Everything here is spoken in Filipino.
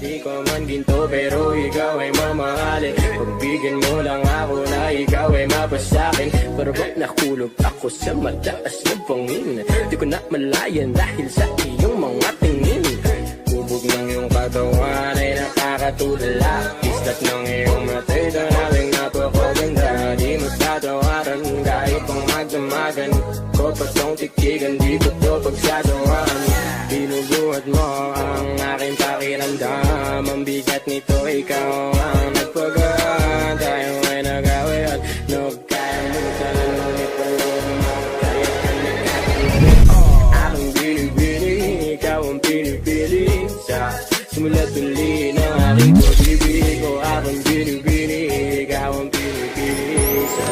Di ko man ginto pero ikaw ay mamahalin. Pagbigyan mo lang ako na ikaw ay mapasakin. Pero ba't nakulog ako sa mataas na bangin? Di ko na malayan dahil sa iyong mga tingin. Bubog ng iyong katawan ay nakakatulala. Islat ng iyong matay tanawing napakaganda. Di mo tatawaran kahit pang magdamagan ko pa tong tikigan, di ko to pagsasawaan. Binubuhat mo ang aking pakiramdam. Ang bigat nito ikaw ang nagpagaan. Tayo ay nagawi at nagkaya mo talang ipalong makakaya ka nagkakalit. Aking binibini, ikaw ang pinipili sa simula't uli ng aking pag-ibig ko. Aking binibini, ikaw ang pinipili sa